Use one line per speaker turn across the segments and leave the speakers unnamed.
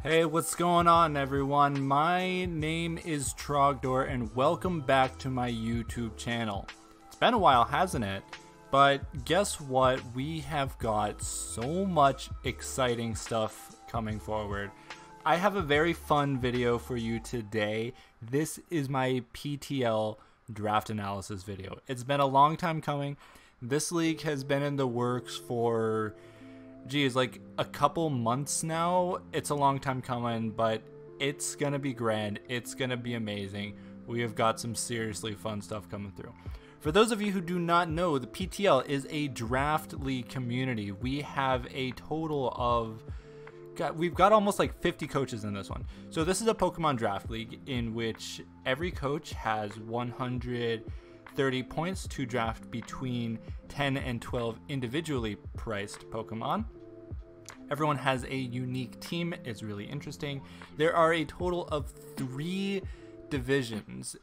Hey, what's going on, everyone? My name is Trogdor, and welcome back to my YouTube channel. It's been a while, hasn't it? But guess what? We have got so much exciting stuff coming forward. I have a very fun video for you today. This is my PTL draft analysis video. It's been a long time coming. This league has been in the works for like a couple months now. It's a long time coming, but it's gonna be grand. It's gonna be amazing. We have got some seriously fun stuff coming through. For those of you who do not know, the PTL is a draft league community. We have a total of we've got almost like 50 coaches in this one. So this is a Pokemon draft league in which every coach has 130 points to draft between 10 and 12 individually priced Pokemon. Everyone has a unique team. It's really interesting. There are a total of 3 divisions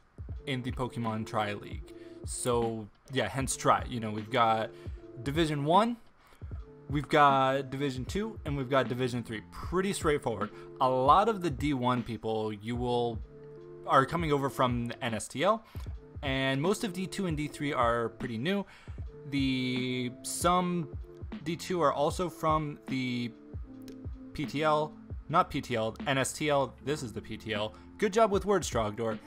in the Pokemon Tri League. So yeah, hence Tri. You know, we've got Division 1, we've got Division 2, and we've got Division 3. Pretty straightforward. A lot of the D1 people are coming over from the NSTL, and most of D2 and D3 are pretty new. Some D2 are also from the PTL, not PTL, NSTL. This is the PTL. Good job with words, Trogdor.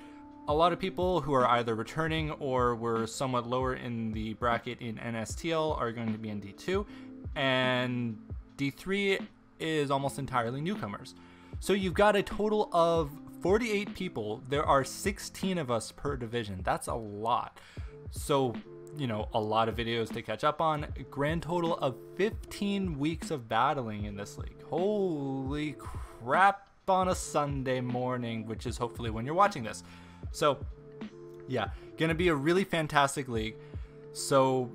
A lot of people who are either returning or were somewhat lower in the bracket in NSTL are going to be in D2, and D3 is almost entirely newcomers. So you've got a total of 48 people. There are 16 of us per division. That's a lot. So, you know, a lot of videos to catch up on. A grand total of 15 weeks of battling in this league. Holy crap, on a Sunday morning, which is hopefully when you're watching this. So, yeah, gonna be a really fantastic league. So,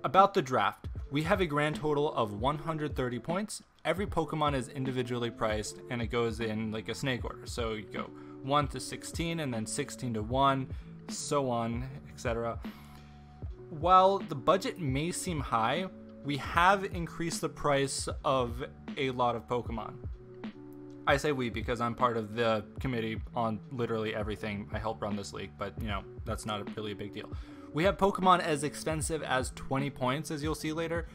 about the draft, we have a grand total of 130 points. Every Pokemon is individually priced, and it goes in like a snake order. So you go 1 to 16, and then 16 to 1, so on, etc. While the budget may seem high, we have increased the price of a lot of Pokemon. I say we because I'm part of the committee on literally everything. I help run this league, but you know, that's not really a big deal. We have Pokemon as expensive as 20 points, as you'll see later.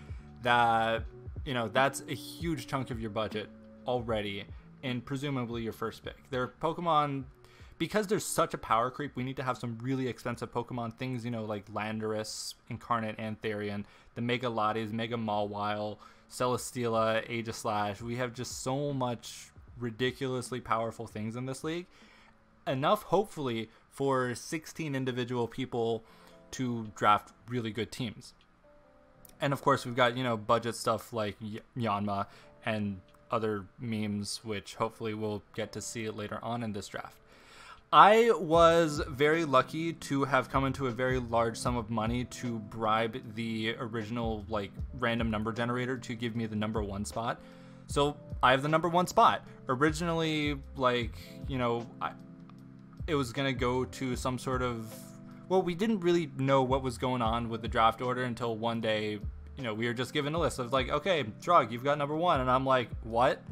That, you know, that's a huge chunk of your budget already, and presumably your first pick. There are Pokemon, because there's such a power creep, we need to have some really expensive Pokemon things, you know, like Landorus, Incarnate, and Therian, the Mega Latias, Mega Mawile, Celesteela, Aegislash. We have just so much ridiculously powerful things in this league. Enough, hopefully, for 16 individual people to draft really good teams. And of course, we've got, you know, budget stuff like Yanma and other memes, which hopefully we'll get to see later on in this draft. I was very lucky to have come into a very large sum of money to bribe the original, like, random number generator to give me the #1 spot. So I have the #1 spot. Originally, like, you know, it was going to go to some sort of, well, we didn't really know what was going on with the draft order until one day, you know, we were just given a list of like, okay, Trog, you've got #1. And I'm like, what?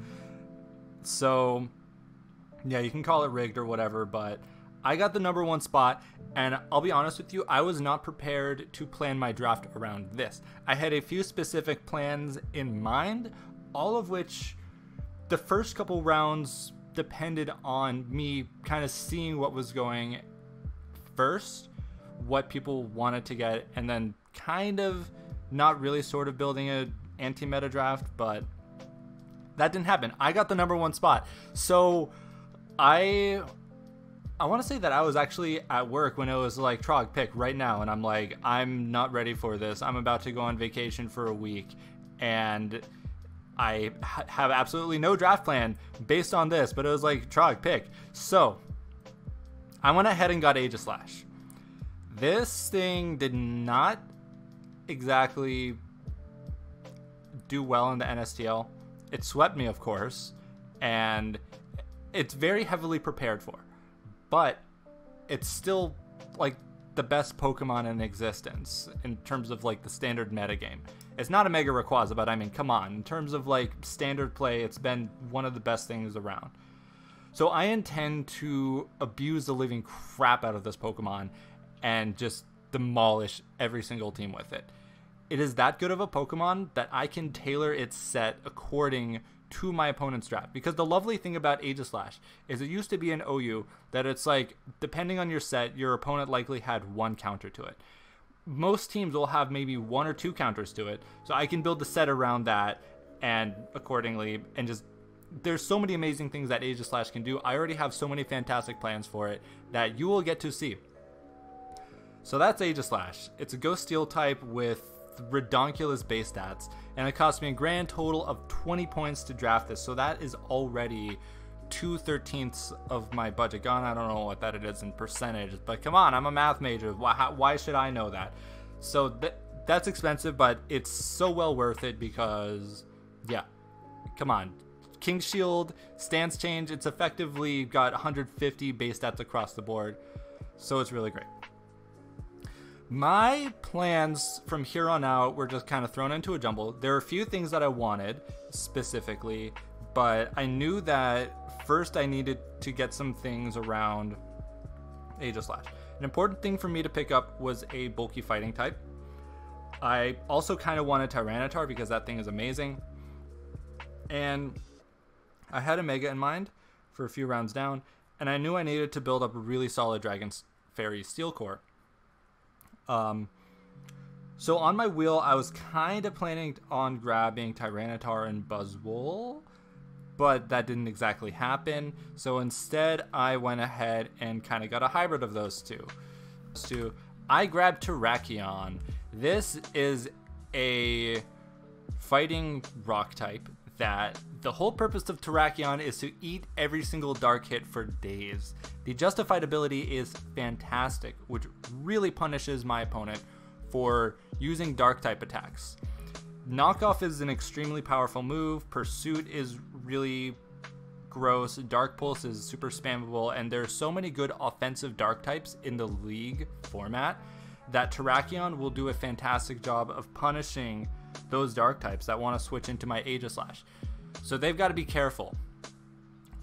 So yeah, you can call it rigged or whatever, but I got the #1 spot, and I'll be honest with you, I was not prepared to plan my draft around this. I had a few specific plans in mind, all of which the first couple rounds depended on me kind of seeing what was going first, what people wanted to get, and then kind of not really sort of building a anti-meta draft, but that didn't happen. I got the #1 spot. So I want to say that I was actually at work when it was like, Trog, pick right now. And I'm like, I'm not ready for this. I'm about to go on vacation for a week, and I have absolutely no draft plan based on this, but it was like, Trog, pick. So I went ahead and got Aegislash. This thing did not exactly do well in the NSTL. It swept me, of course, and it's very heavily prepared for, but it's still like the best Pokemon in existence in terms of like the standard metagame. It's not a Mega Rayquaza, but I mean, come on. In terms of like standard play, it's been one of the best things around. So I intend to abuse the living crap out of this Pokemon and just demolish every single team with it. It is that good of a Pokemon that I can tailor its set according to my opponent's draft. Because the lovely thing about Aegislash is it used to be an OU that it's like, depending on your set, your opponent likely had one counter to it. Most teams will have maybe 1 or 2 counters to it. So I can build the set around that and accordingly, and just, there's so many amazing things that Aegislash can do. I already have so many fantastic plans for it that you will get to see. So that's Aegislash. It's a Ghost Steel type with redonkulous base stats, and it cost me a grand total of 20 points to draft this, so that is already 2/13 of my budget gone. I don't know what that it is in percentage, but come on, I'm a math major. Why should I know that? So that's expensive, but it's so well worth it because, yeah, come on. King Shield, stance change, it's effectively got 150 base stats across the board, so it's really great. My plans from here on out were just kind of thrown into a jumble. There are a few things that I wanted specifically, but I knew that first I needed to get some things around Aegislash. An important thing for me to pick up was a bulky fighting type. I also kind of wanted Tyranitar because that thing is amazing. And I had a Mega in mind for a few rounds down, and I knew I needed to build up a really solid Dragon Fairy Steel Core. So on my wheel, I was kind of planning on grabbing Tyranitar and Buzzwole, but that didn't exactly happen. So instead, I went ahead and kind of got a hybrid of those two. So I grabbed Terrakion. This is a fighting rock type that the whole purpose of Terrakion is to eat every single dark hit for days. The justified ability is fantastic, which really punishes my opponent for using dark type attacks. Knockoff is an extremely powerful move. Pursuit is really gross. Dark Pulse is super spammable, and there are so many good offensive dark types in the league format that Terrakion will do a fantastic job of punishing those dark types that want to switch into my Aegislash. So they've got to be careful.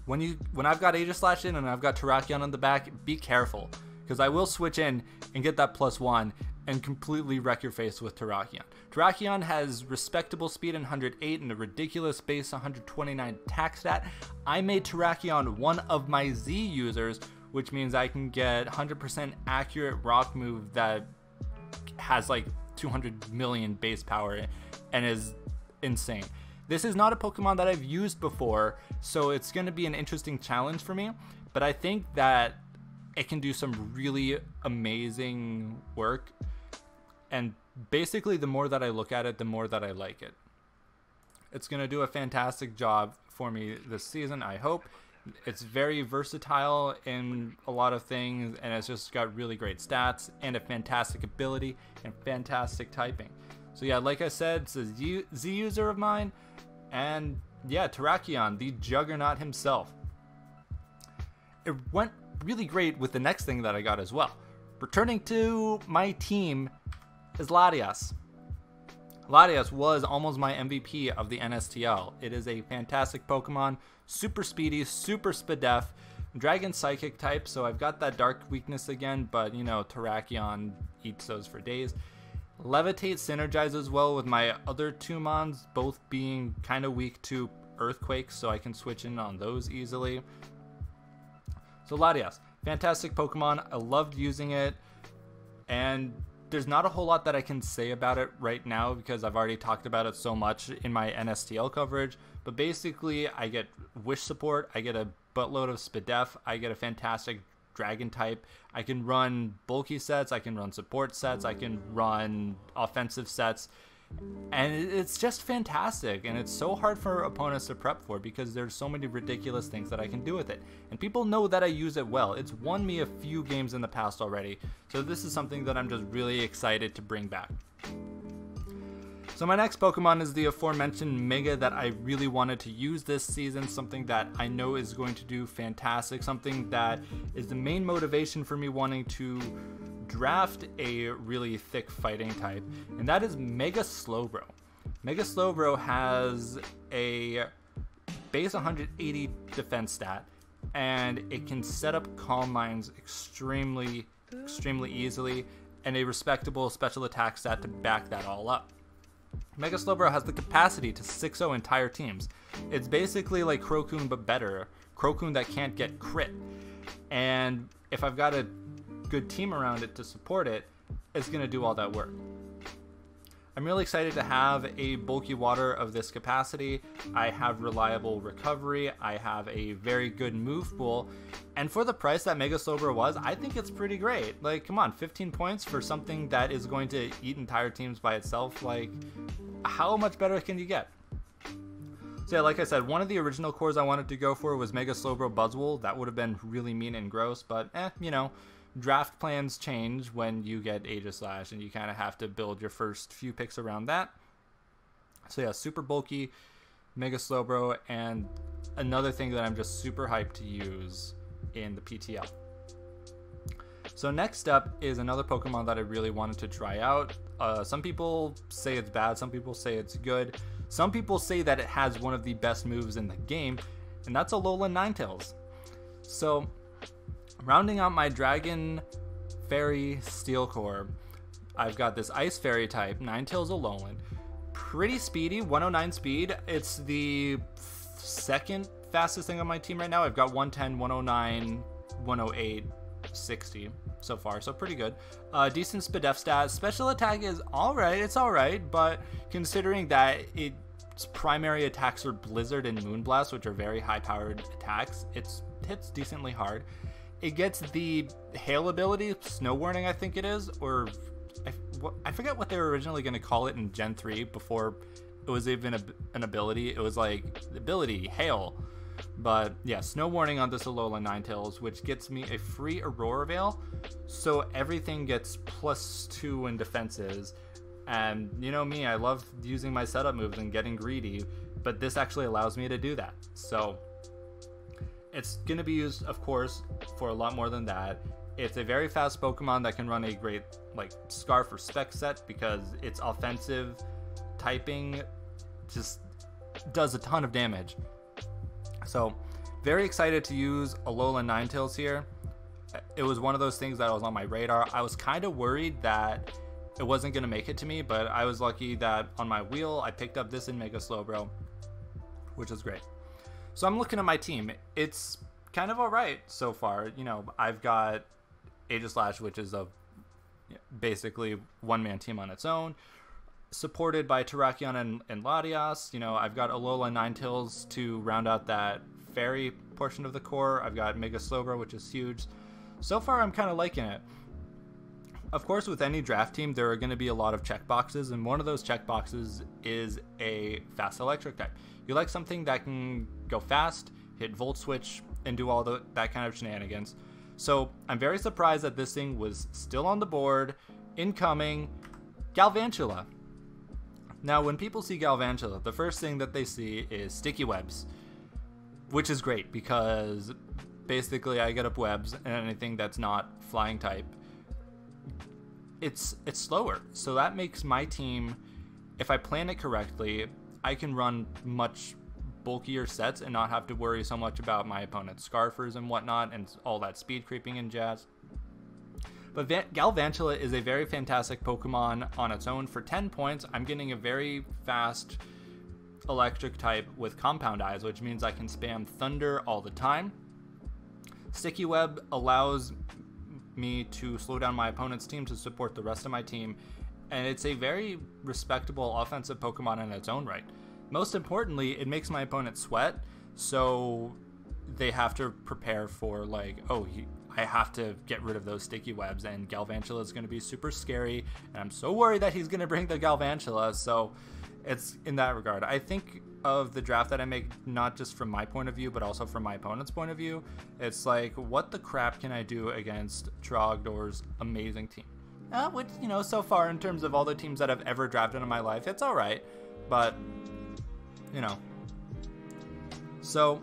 When I've got Aegislash in and I've got Terrakion on the back, be careful, because I will switch in and get that +1 and completely wreck your face with Terrakion. Terrakion has respectable speed in 108 and a ridiculous base 129 attack stat. I made Terrakion one of my Z users, which means I can get 100% accurate rock move that has like 200 million base power and is insane. This is not a Pokemon that I've used before, so it's going to be an interesting challenge for me, but I think that it can do some really amazing work, and basically the more that I look at it, the more that I like it. It's going to do a fantastic job for me this season, I hope. It's very versatile in a lot of things, and it's just got really great stats and a fantastic ability and fantastic typing. So yeah, like I said, it's a Z user of mine, and yeah, Terrakion, the juggernaut himself. It went really great with the next thing that I got as well. Returning to my team is Latias. Latias was almost my MVP of the NSTL. It is a fantastic Pokemon, super speedy, super Spadef, Dragon Psychic type, so I've got that dark weakness again, but you know, Terrakion eats those for days. Levitate synergizes well with my other two Mons, both being kind of weak to Earthquake, so I can switch in on those easily. So Latias, fantastic Pokemon. I loved using it, and there's not a whole lot that I can say about it right now because I've already talked about it so much in my NSTL coverage, but basically I get Wish support, I get a buttload of Spadef, I get a fantastic Dragon type, I can run bulky sets, I can run support sets, I can run offensive sets, and it's just fantastic, and it's so hard for opponents to prep for because there's so many ridiculous things that I can do with it, and people know that I use it well. It's won me a few games in the past already, so this is something that I'm just really excited to bring back. So my next Pokemon is the aforementioned Mega that I really wanted to use this season, something that I know is going to do fantastic, something that is the main motivation for me wanting to draft a really thick fighting type, and that is Mega Slowbro. Mega Slowbro has a base 180 defense stat, and it can set up Calm Minds extremely easily, and a respectable special attack stat to back that all up. Mega Slowbro has the capacity to 6-0 entire teams. It's basically like Crocun but better. Crocun that can't get crit. And if I've got a good team around it to support it, it's going to do all that work. I'm really excited to have a bulky water of this capacity. I have reliable recovery. I have a very good move pool. And for the price that Mega Slowbro was, I think it's pretty great. Like, come on, 15 points for something that is going to eat entire teams by itself. Like, how much better can you get? So yeah, like I said, one of the original cores I wanted to go for was Mega Slowbro Buzzwole. That would have been really mean and gross, but you know, draft plans change when you get Aegislash, and you kind of have to build your first few picks around that. So yeah, super bulky Mega Slowbro, and another thing that I'm just super hyped to use in the PTL. So next up is another Pokemon that I really wanted to try out. Some people say it's bad, some people say it's good. Some people say that it has one of the best moves in the game, and that's Alolan Ninetales. So rounding out my Dragon Fairy Steel Core, I've got this Ice Fairy type, Ninetales Alolan. Pretty speedy, 109 speed. It's the second fastest thing on my team right now. I've got 110, 109, 108, 60 so far, so pretty good. Decent Spadef stat. Special attack is alright, it's alright, but considering that its primary attacks are Blizzard and Moonblast, which are very high-powered attacks, it hits decently hard. It gets the Hail ability, Snow Warning I think it is, or I forget what they were originally going to call it in Gen 3 before it was even an ability. It was like, ability, Hail. But yeah, Snow Warning on this Alolan Ninetales, which gets me a free Aurora Veil, so everything gets +2 in defenses. And you know me, I love using my setup moves and getting greedy, but this actually allows me to do that. So it's going to be used, of course, for a lot more than that. It's a very fast Pokemon that can run a great like Scarf or Spec set, because its offensive typing just does a ton of damage. So very excited to use Alolan Ninetales here. It was one of those things that was on my radar. I was kind of worried that it wasn't going to make it to me, but I was lucky that on my wheel I picked up this in Mega Slowbro, which is great. So I'm looking at my team. It's kind of alright so far. You know, I've got Aegislash, which is a basically one-man team on its own, supported by Terrakion and Latias. You know, I've got Alolan Ninetales to round out that fairy portion of the core. I've got Mega Slowbro, which is huge. So far, I'm kind of liking it. Of course, with any draft team, there are going to be a lot of checkboxes, and one of those checkboxes is a fast electric type. You like something that can go fast, hit Volt Switch, and do all that kind of shenanigans. So I'm very surprised that this thing was still on the board. Incoming, Galvantula. Now, when people see Galvantula, the first thing that they see is sticky webs, which is great because basically I get up webs and anything that's not flying type, it's slower. So that makes my team, if I plan it correctly, I can run much bulkier sets and not have to worry so much about my opponent's Scarfers and whatnot and all that speed creeping and jazz. But Galvantula is a very fantastic Pokemon on its own. For 10 points, I'm getting a very fast electric type with Compound Eyes, which means I can spam Thunder all the time. Sticky Web allows me to slow down my opponent's team to support the rest of my team, and it's a very respectable offensive Pokemon in its own right. Most importantly, it makes my opponent sweat, so they have to prepare for like, oh, I have to get rid of those sticky webs, and Galvantula is going to be super scary, and I'm so worried that he's going to bring the Galvantula, so it's in that regard. I think of the draft that I make, not just from my point of view, but also from my opponent's point of view. It's like, what the crap can I do against Trogdor's amazing team? Which, you know, so far in terms of all the teams that I've ever drafted in my life, it's alright, but, you know. So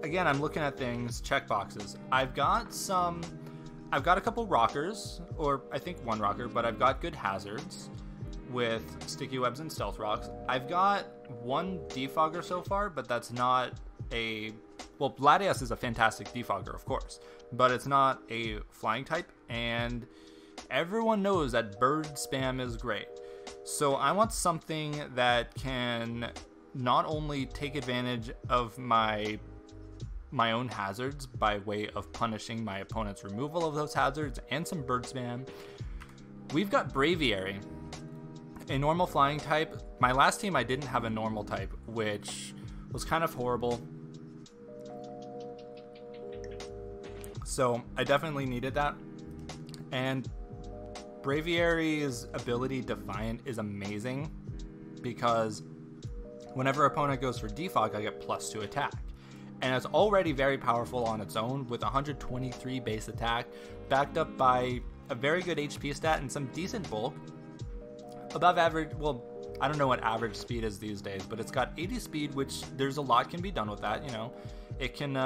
again, I'm looking at things, check boxes. I've got a couple rockers, or I think one rocker, but I've got good hazards. with Sticky Webs and Stealth Rocks. I've got one defogger so far, but that's not a... Well, Latias is a fantastic defogger, of course, but it's not a flying type, and everyone knows that bird spam is great. So I want something that can not only take advantage of my own hazards by way of punishing my opponent's removal of those hazards and some bird spam. We've got Braviary, a normal flying type. My last team I didn't have a normal type, which was kind of horrible. So I definitely needed that. And Braviary's ability Defiant is amazing because whenever opponent goes for defog, I get +2 attack. And it's already very powerful on its own with 123 base attack, backed up by a very good HP stat and some decent bulk. Above average, well, I don't know what average speed is these days, but it's got 80 speed, which there's a lot can be done with that, you know. It can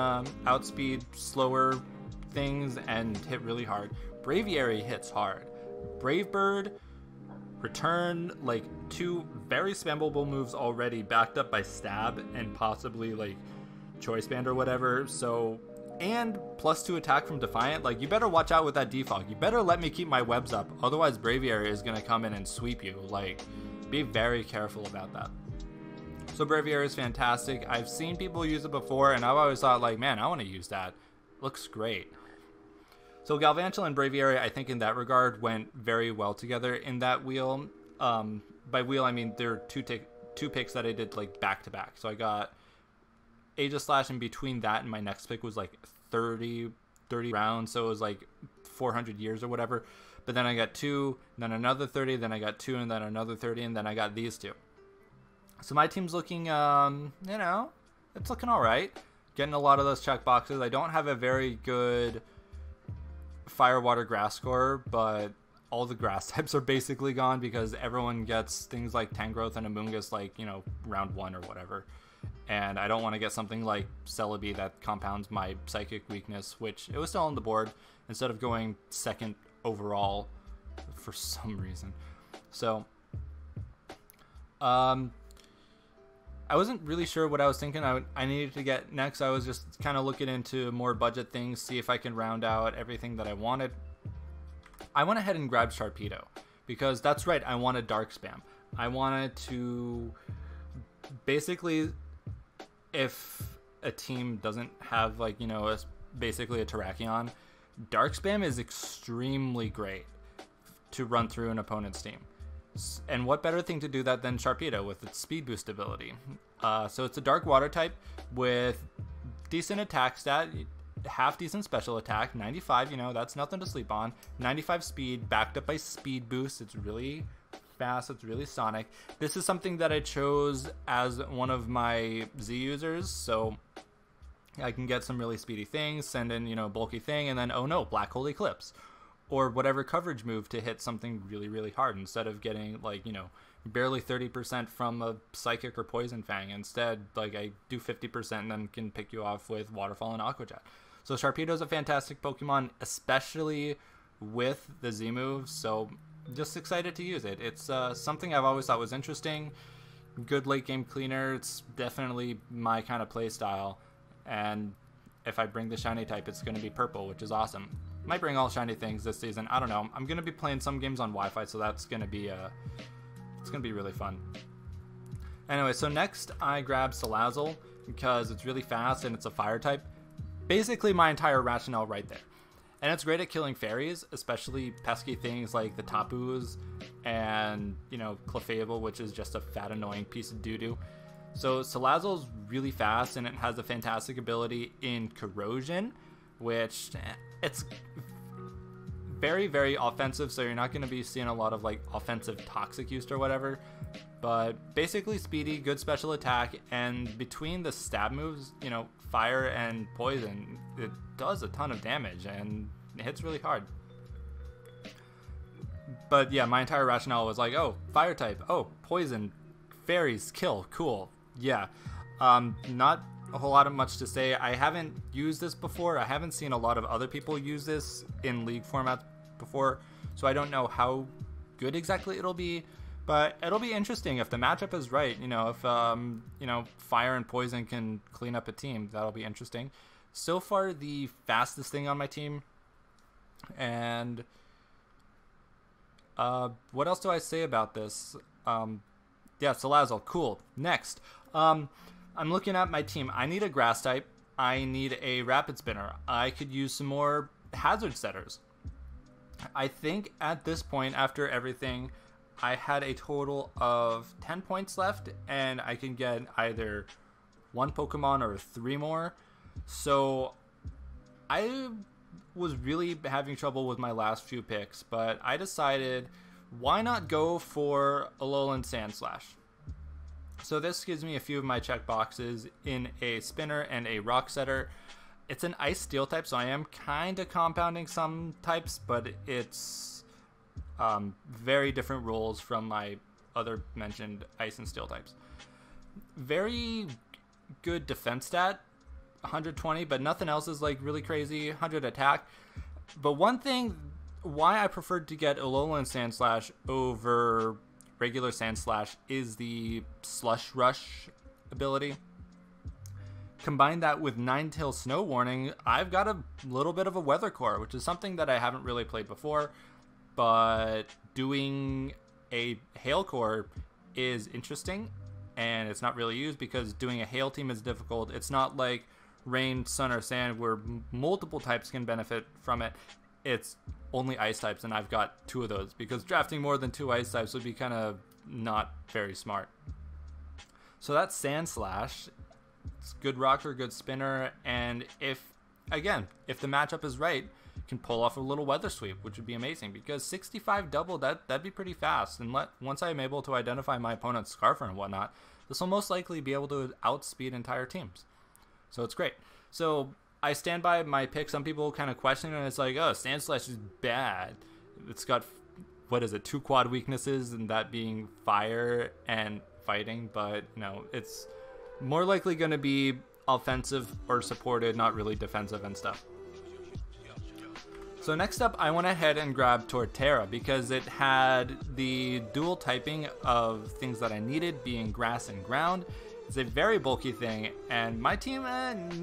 outspeed slower things and hit really hard. Braviary hits hard. Brave Bird, Return, like 2 very spammable moves already, backed up by Stab and possibly like Choice Band or whatever. So, and +2 attack from Defiant. Like, you better watch out with that defog. You better let me keep my webs up, otherwise Braviary is gonna come in and sweep you. Like, be very careful about that. So Braviary is fantastic. I've seen people use it before, and I've always thought, like, man, I want to use that. Looks great. So Galvantula and Braviary, I think in that regard, went very well together in that wheel. By wheel, I mean there are two picks that I did like back to back. So I got Aegislash, and between that and my next pick was like 30 rounds. So it was like 400 years or whatever. But then I got 2, then another 30, then I got 2, and then another 30, and then I got these 2. So my team's looking, you know, it's looking all right. Getting a lot of those check boxes. I don't have a very good fire, water, grass score, but all the grass types are basically gone because everyone gets things like Tangrowth and Amoonguss, like, you know, round 1 or whatever. And I don't want to get something like Celebi that compounds my psychic weakness, which it was still on the board instead of going 2nd overall for some reason. So I wasn't really sure what I was thinking I needed to get next. I was just kind of looking into more budget things, see if I can round out everything that I wanted. I went ahead and grabbed Sharpedo because that's right, I wanted Dark Spam. I wanted to basically, if a team doesn't have, like, you know, basically a Terrakion, Dark Spam is extremely great to run through an opponent's team. And what better thing to do that than Sharpedo with its speed boost ability. So it's a dark water type with decent attack stat, half decent special attack, 95, you know, that's nothing to sleep on. 95 speed, backed up by speed boost. It's really fast, it's really sonic. This is something that I chose as one of my Z users, so I can get some really speedy things, send in, you know, bulky thing, and then, oh no, Black Hole Eclipse. Or whatever coverage move to hit something really, really hard instead of getting, like, you know, barely 30% from a Psychic or Poison Fang. Instead, like, I do 50% and then can pick you off with Waterfall and Aqua Jet. So Sharpedo is a fantastic Pokemon, especially with the Z moves, so just excited to use it. It's something I've always thought was interesting. Good late game cleaner. It's definitely my kind of play style. And if I bring the shiny type, it's going to be purple, which is awesome. Might bring all shiny things this season. I don't know. I'm going to be playing some games on Wi-Fi, so that's going to be it's going to be really fun. Anyway, so next I grabbed Salazzle because it's really fast and it's a fire type. Basically my entire rationale right there. And it's great at killing fairies, especially pesky things like the Tapus and, you know, Clefable, which is just a fat annoying piece of doo-doo. So Salazzle's really fast and it has a fantastic ability in Corrosion, which it's very, very offensive, so you're not going to be seeing a lot of, like, offensive toxic use or whatever, but basically speedy, good special attack, and between the stab moves, you know, fire and poison, it does a ton of damage and it hits really hard. But yeah, my entire rationale was like, oh, fire type, oh, poison, fairies, kill, cool, yeah. Not a whole lot of much to say. I haven't used this before. I haven't seen a lot of other people use this in League format before, so I don't know how good exactly it'll be, But it'll be interesting if the matchup is right. You know, if you know, fire and poison can clean up a team, that'll be interesting. So far, the fastest thing on my team. And what else do I say about this? Yeah, Salazzle, cool. Next, I'm looking at my team. I need a grass type. I need a rapid spinner. I could use some more hazard setters. I think at this point, after everything, I had a total of 10 points left, and I can get either 1 Pokemon or 3 more. So I was really having trouble with my last few picks, but I decided, why not go for Alolan Sandslash? So this gives me a few of my check boxes in a spinner and a rock setter. It's an ice steel type, so I am kind of compounding some types, but it's very different rules from my other mentioned ice and steel types. Very good defense stat, 120, but nothing else is like really crazy. 100 attack. But one thing why I preferred to get Alolan Sandslash over regular Sandslash is the Slush Rush ability. Combine that with Ninetales Snow Warning, I've got a little bit of a Weather Core, which is something that I haven't really played before. But doing a Hail Core is interesting, and it's not really used because doing a Hail team is difficult. It's not like Rain, Sun, or Sand where multiple types can benefit from it. It's only ice types, and I've got 2 of those because drafting more than 2 ice types would be kind of not very smart. So that's Sandslash. It's good rocker, good spinner, and if the matchup is right, can pull off a little weather sweep, which would be amazing because 65 double, that'd be pretty fast. And once I'm able to identify my opponent's Scarfer and whatnot, this will most likely be able to outspeed entire teams. So it's great. So I stand by my pick. Some people kind of question it, and it's like, oh, Sandslash is bad. It's got, 2 quad weaknesses, and that being fire and fighting. But, it's more likely going to be offensive or supported, not really defensive and stuff. So next up, I went ahead and grabbed Torterra because it had the dual typing of things that I needed, being grass and ground. It's a very bulky thing, and my team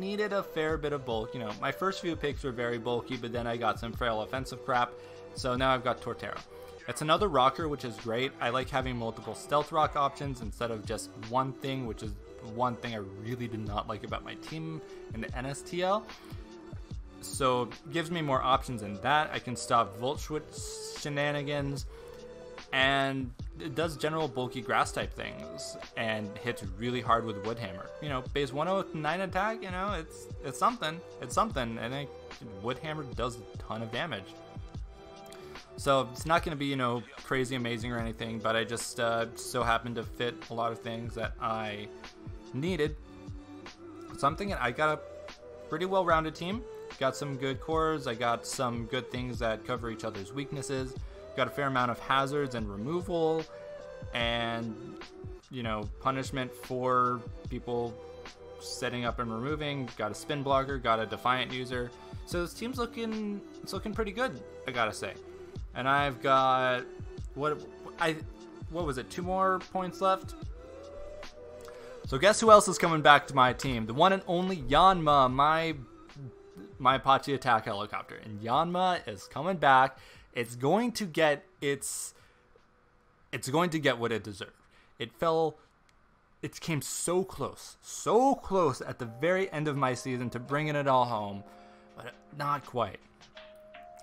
needed a fair bit of bulk. My first few picks were very bulky, but then I got some frail offensive crap, so now I've got Torterra. It's another rocker, which is great. I like having multiple stealth rock options instead of just one thing, which is one thing I really did not like about my team in the NSTL. So it gives me more options in that. I can stop Volt Switch shenanigans, and it does general bulky grass type things and hits really hard with Wood Hammer. Base 109 attack, it's something. It's something, and then Wood Hammer does a ton of damage. So it's not going to be, crazy amazing or anything, but I just so happened to fit a lot of things that I needed. Something, I got a pretty well-rounded team. Got some good cores. I got some good things that cover each other's weaknesses. Got a fair amount of hazards and removal, and punishment for people setting up and removing. Got a spin blocker. Got a defiant user. So this team's looking pretty good, I gotta say. And I've got what was it? 2 more points left. So guess who else is coming back to my team? The one and only Yanma, my Apache attack helicopter. And Yanma is coming back. It's going to get what it deserved. It came so close at the very end of my season to bringing it all home, but not quite.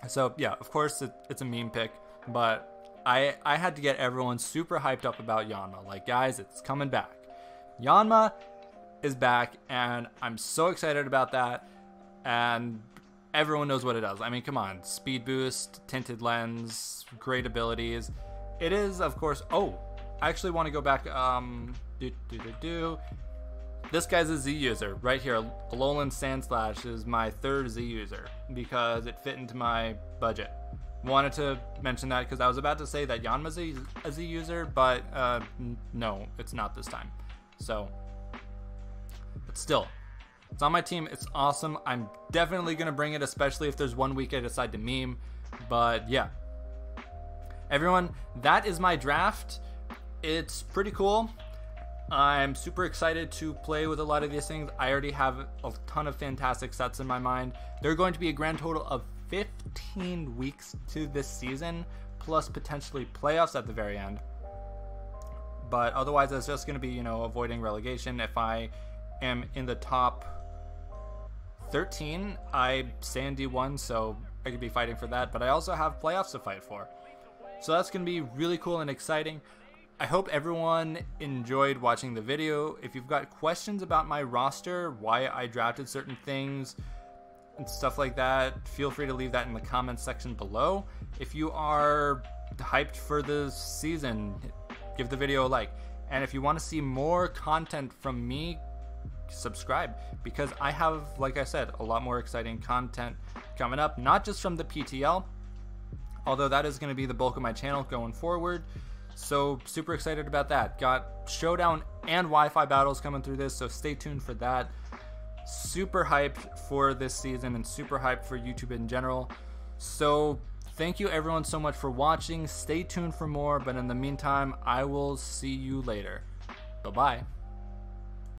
So yeah, of course it's a meme pick, but I had to get everyone super hyped up about Yanma. Like, guys, it's coming back. Yanma is back, and I'm so excited about that. And everyone knows what it does. I mean, come on. Speed boost, tinted lens, great abilities. It is, of course... Oh, I actually want to go back... This guy's a Z user. Right here. Alolan Sandslash is my 3rd Z user because it fit into my budget. Wanted to mention that because I was about to say that Yanma's a Z user, but no, it's not this time. So, but still... It's on my team. It's awesome. I'm definitely going to bring it, especially if there's one week I decide to meme. But yeah. Everyone, that is my draft it's pretty cool. I'm super excited to play with a lot of these things. I already have a ton of fantastic sets in my mind. There are going to be a grand total of 15 weeks to this season, plus potentially playoffs at the very end. But otherwise, it's just going to be, you know, avoiding relegation. If I am in the top 13, I stay in D1, so I could be fighting for that. But I also have playoffs to fight for. So that's going to be really cool and exciting. I hope everyone enjoyed watching the video. If you've got questions about my roster, why I drafted certain things, and stuff like that, feel free to leave that in the comments section below. If you are hyped for the season, give the video a like. And if you want to see more content from me, subscribe, because I have, like I said, a lot more exciting content coming up, not just from the PTL, although that is going to be the bulk of my channel going forward. So super excited about that. Got Showdown and Wi-Fi battles coming through this, so stay tuned for that. Super hyped for this season and super hyped for YouTube in general. So thank you everyone so much for watching. Stay tuned for more, but in the meantime, I will see you later. Bye-bye.